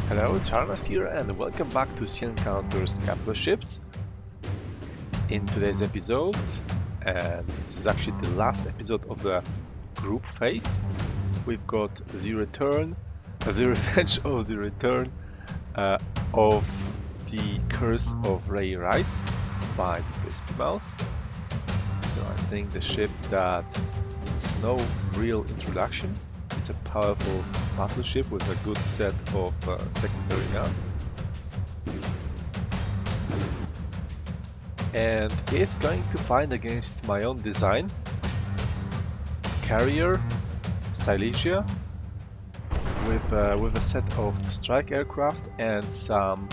Hello, it's Harnas here, and welcome back to Sea Encounters Capital Ships. In today's episode, and this is actually the last episode of the group phase, we've got the return, the revenge of the return of the Curse of Ray Rights by the Crispy Mouse. So I think the ship that needs no real introduction. It's a powerful battleship with a good set of secondary guns. And it's going to fight against my own design carrier Silesia with a set of strike aircraft and some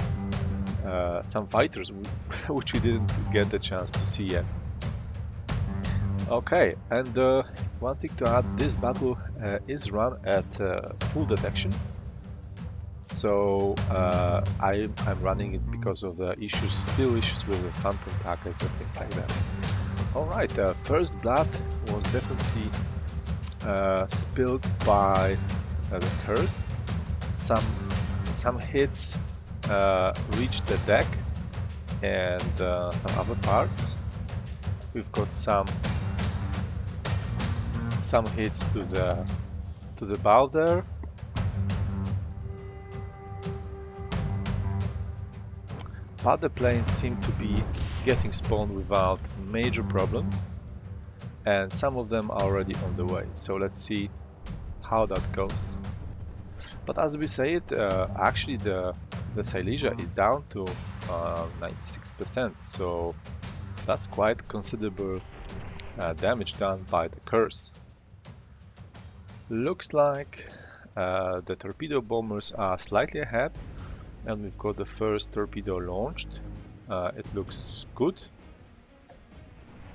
fighters which we didn't get the chance to see yet. Okay, and one thing to add, this battle is run at full detection. So I'm running it because of the still issues with the phantom targets and things like that. Alright, first blood was definitely spilled by the curse. Some hits reached the deck and some other parts. We've got some hits to the bow there. But the planes seem to be getting spawned without major problems, and some of them are already on the way. So let's see how that goes. But as we say it, actually the Silesia is down to 96%, so that's quite considerable damage done by the curse. Looks like the torpedo bombers are slightly ahead, and we've got the first torpedo launched. It looks good,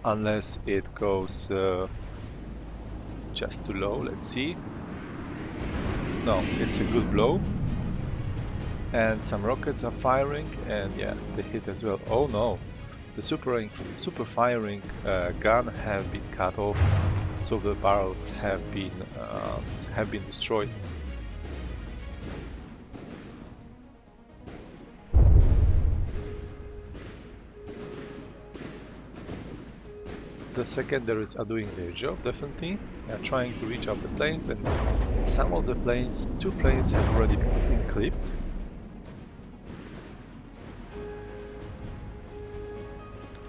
unless it goes just too low. Let's see. No, it's a good blow, and some rockets are firing, and yeah, they hit as well. Oh no, the super firing gun have been cut off, so the barrels have been destroyed. The secondaries are doing their job, definitely. They are trying to reach out the planes, and some of the planes, 2 planes have already been clipped.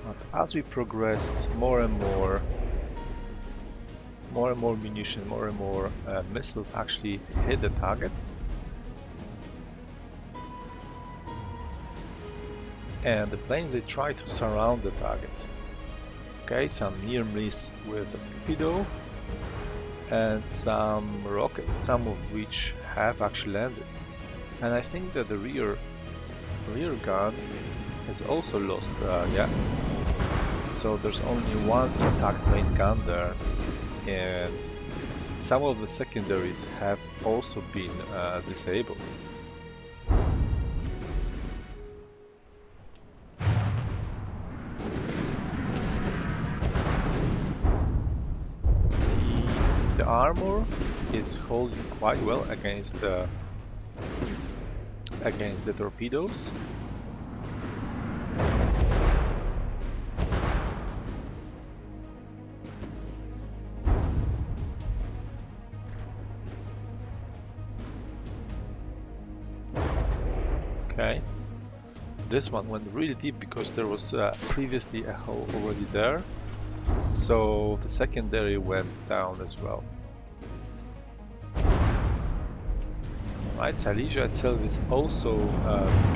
But as we progress, more and more munition, more and more missiles actually hit the target. And the planes, they try to surround the target. Okay, some near miss with a torpedo and some rockets, some of which have actually landed. And I think that the rear gun has also lost, yeah. So there's only one intact main gun there, and some of the secondaries have also been disabled. The armor is holding quite well against the torpedoes. Okay, this one went really deep because there was previously a hole already there, so the secondary went down as well. Right, Silesia itself is also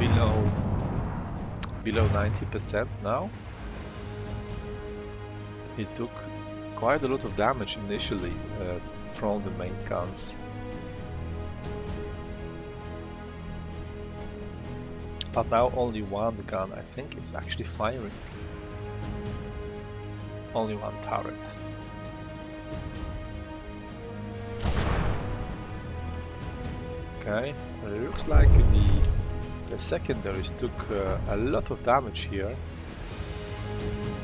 below 90% now. It took quite a lot of damage initially from the main guns. But now only one gun, I think, is actually firing. Only one turret. Okay, well, it looks like the secondaries took a lot of damage here.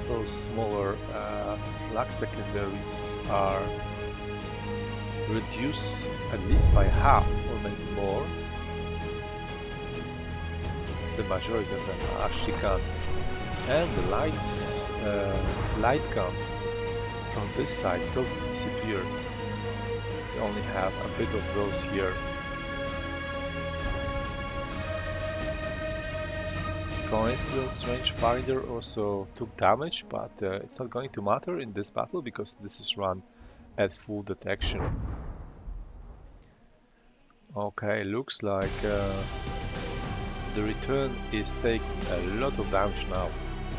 Those smaller flak secondaries are reduced at least by half or maybe more. the majority of them are actually gone. And the light guns from this side totally disappeared. We only have a bit of those here. Coincidence, rangefinder also took damage, but it's not going to matter in this battle because this is run at full detection. Okay, looks like the return is taking a lot of damage now.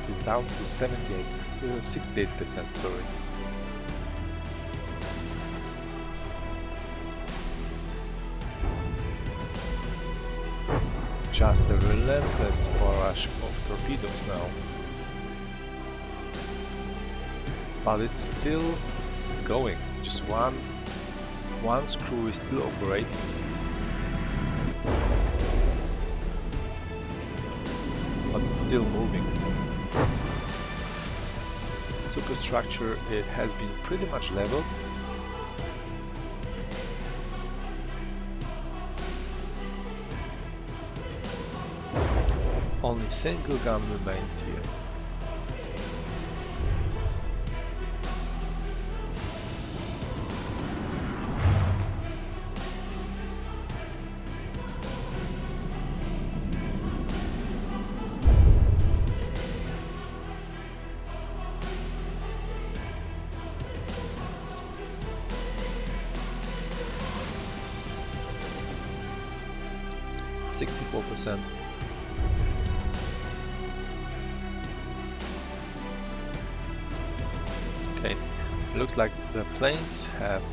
It's down to 68%, sorry. Just a relentless barrage of torpedoes now. But it's still going. Just one screw is still operating. But it's still moving. Superstructure, it has been pretty much leveled. Only single gun remains here. %. Okay, looks like the planes have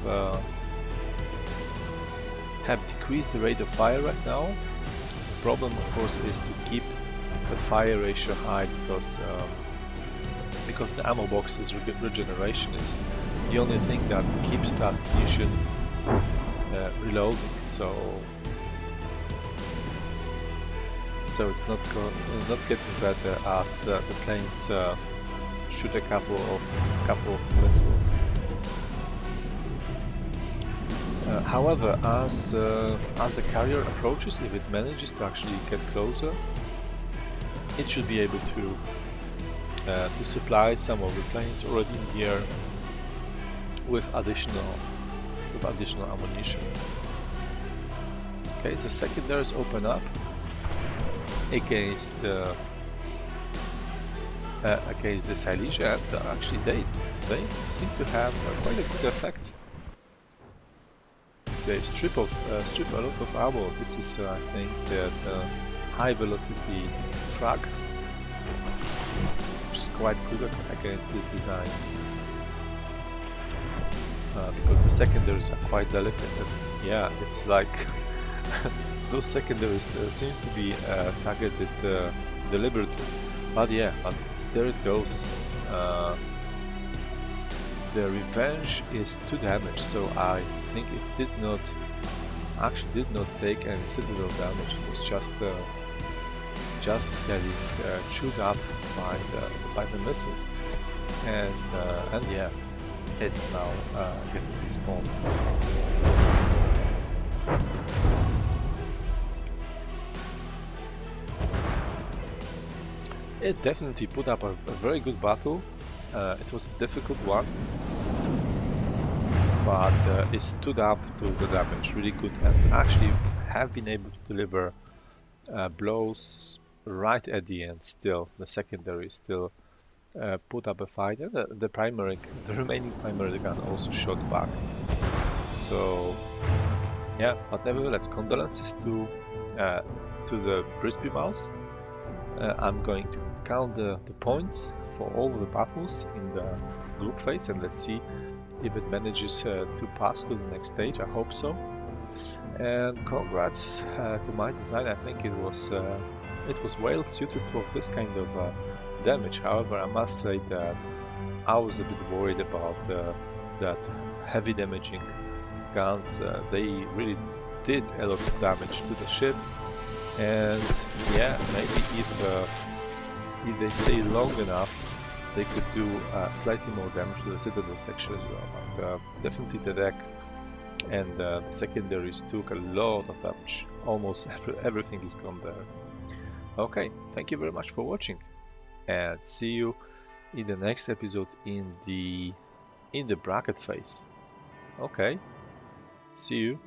decreased the rate of fire right now. The problem, of course, is to keep the fire ratio high because the ammo box's regeneration is the only thing that keeps that munition reloading. So it's not getting better as the planes shoot a couple of missiles. However, as the carrier approaches, if it manages to actually get closer, it should be able to supply some of the planes already in the air with additional ammunition. Okay, the secondaries open up against the Silesia, and actually they seem to have quite a good effect. They strip a lot of ammo. This is I think the high velocity frag, which is quite good against this design, because the secondaries are quite delicate. And yeah, it's like those secondaries seem to be targeted deliberately. But yeah, but there it goes. The Revenge is 2 damage, so I think it did not take any citadel damage. It was just getting chewed up by the missiles, and yeah, it's now getting despawned. It definitely put up a very good battle. It was a difficult one, but it stood up to the damage really good and actually have been able to deliver blows right at the end. Still, the secondary still put up a fight, and the remaining primary gun also shot back. So yeah, but nevertheless, condolences to the Brisby Mouse. I'm going to count the points for all the battles in the group phase, and let's see if it manages to pass to the next stage. I hope so. And congrats to my design. I think it was well suited for this kind of damage. However, I must say that I was a bit worried about that heavy damaging guns. They really did a lot of damage to the ship. And yeah, maybe if they stay long enough, they could do slightly more damage to the citadel section as well. But definitely the deck and the secondaries took a lot of damage. Almost everything is gone there. Okay, thank you very much for watching, and see you in the next episode in the bracket phase. Okay, see you.